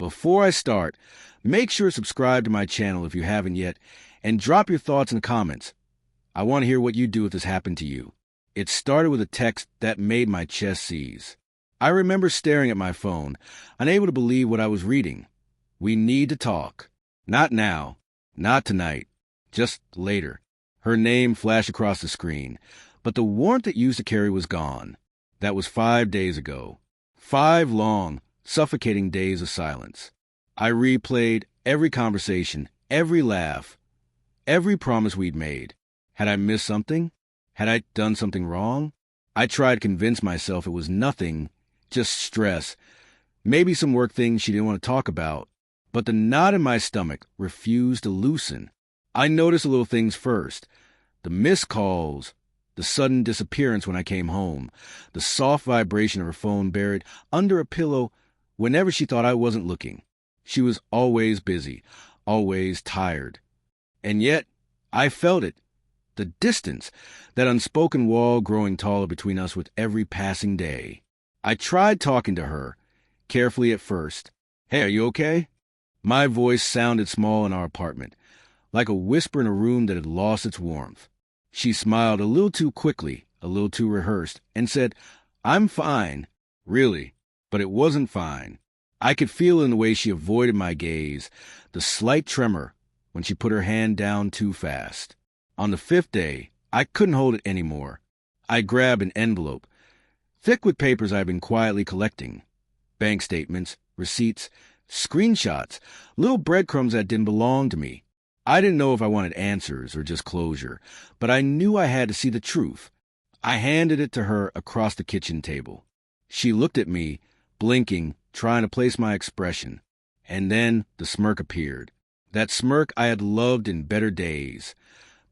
Before I start, make sure to subscribe to my channel if you haven't yet, and drop your thoughts in the comments. I want to hear what you do if this happened to you. It started with a text that made my chest seize. I remember staring at my phone, unable to believe what I was reading. We need to talk. Not now. Not tonight. Just later. Her name flashed across the screen, but the warmth it used to carry was gone. That was 5 days ago. 5 long, suffocating days of silence. I replayed every conversation, every laugh, every promise we'd made. Had I missed something? Had I done something wrong? I tried to convince myself it was nothing, just stress, maybe some work things she didn't want to talk about, but the knot in my stomach refused to loosen. I noticed the little things first. The missed calls, the sudden disappearance when I came home, the soft vibration of her phone buried under a pillow whenever she thought I wasn't looking. She was always busy, always tired. And yet, I felt it. The distance, that unspoken wall growing taller between us with every passing day. I tried talking to her, carefully at first. "Hey, are you okay?" My voice sounded small in our apartment, like a whisper in a room that had lost its warmth. She smiled a little too quickly, a little too rehearsed, and said, "I'm fine." Really, but it wasn't fine. I could feel in the way she avoided my gaze, the slight tremor when she put her hand down too fast. On the 5th day, I couldn't hold it anymore. I grabbed an envelope, thick with papers I'd been quietly collecting. Bank statements, receipts, screenshots, little breadcrumbs that didn't belong to me. I didn't know if I wanted answers or just closure, but I knew I had to see the truth. I handed it to her across the kitchen table. She looked at me, blinking, trying to place my expression. And then the smirk appeared. That smirk I had loved in better days.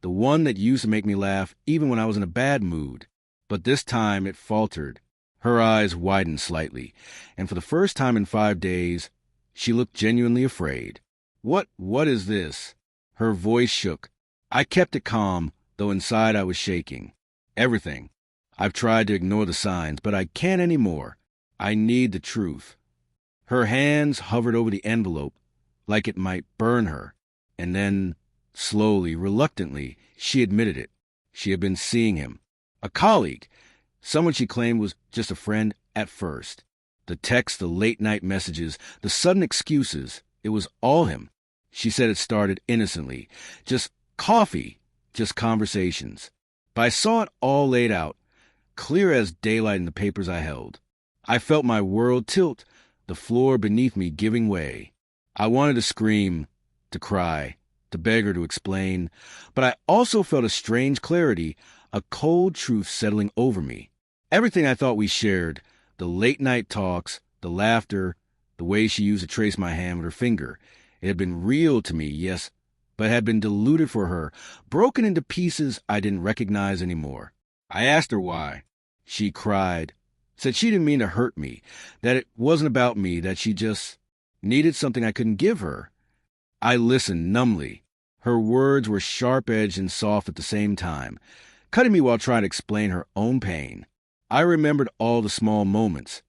The one that used to make me laugh even when I was in a bad mood. But this time it faltered. Her eyes widened slightly, and for the first time in 5 days, she looked genuinely afraid. What is this?" Her voice shook. I kept it calm, though inside I was shaking. "Everything. I've tried to ignore the signs, but I can't anymore. I need the truth." Her hands hovered over the envelope, like it might burn her. And then, slowly, reluctantly, she admitted it. She had been seeing him. A colleague. Someone she claimed was just a friend at first. The texts, the late-night messages, the sudden excuses, it was all him. She said it started innocently. Just coffee, just conversations. But I saw it all laid out, clear as daylight in the papers I held. I felt my world tilt, the floor beneath me giving way. I wanted to scream, to cry, to beg her to explain, but I also felt a strange clarity, a cold truth settling over me. Everything I thought we shared, the late-night talks, the laughter, the way she used to trace my hand with her finger, it had been real to me, yes, but had been diluted for her, broken into pieces I didn't recognize anymore. I asked her why. She cried, said she didn't mean to hurt me, that it wasn't about me, that she just needed something I couldn't give her. I listened numbly. Her words were sharp-edged and soft at the same time, cutting me while trying to explain her own pain. I remembered all the small moments,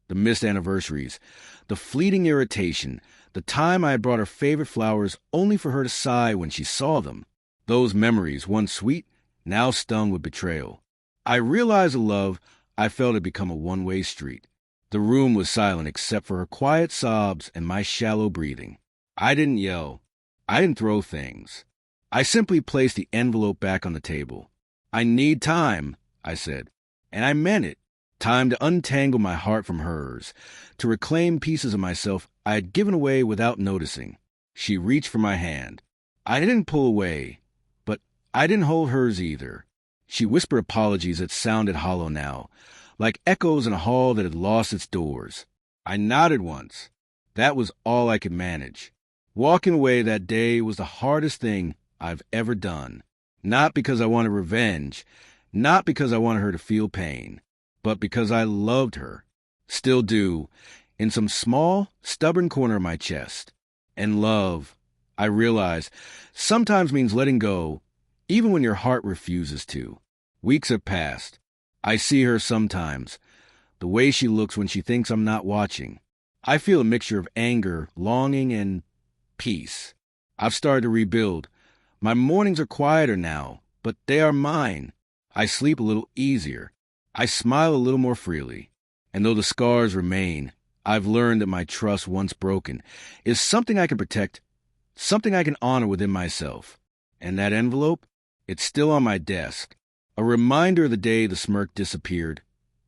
the missed anniversaries, the fleeting irritation, the time I had brought her favorite flowers only for her to sigh when she saw them. Those memories, once sweet, now stung with betrayal. I realized the love I felt had become a one-way street. The room was silent except for her quiet sobs and my shallow breathing. I didn't yell. I didn't throw things. I simply placed the envelope back on the table. "I need time," I said, and I meant it. Time to untangle my heart from hers, to reclaim pieces of myself I had given away without noticing. She reached for my hand. I didn't pull away, but I didn't hold hers either. She whispered apologies that sounded hollow now, like echoes in a hall that had lost its doors. I nodded once. That was all I could manage. Walking away that day was the hardest thing I've ever done. Not because I wanted revenge, not because I wanted her to feel pain, but because I loved her, still do, in some small, stubborn corner of my chest. And love, I realize, sometimes means letting go, even when your heart refuses to. Weeks have passed. I see her sometimes, the way she looks when she thinks I'm not watching. I feel a mixture of anger, longing, and peace. I've started to rebuild. My mornings are quieter now, but they are mine. I sleep a little easier. I smile a little more freely. And though the scars remain, I've learned that my trust, once broken, is something I can protect, something I can honor within myself. And that envelope? It's still on my desk. A reminder of the day the smirk disappeared,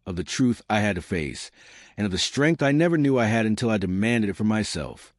of the truth I had to face, and of the strength I never knew I had until I demanded it for myself.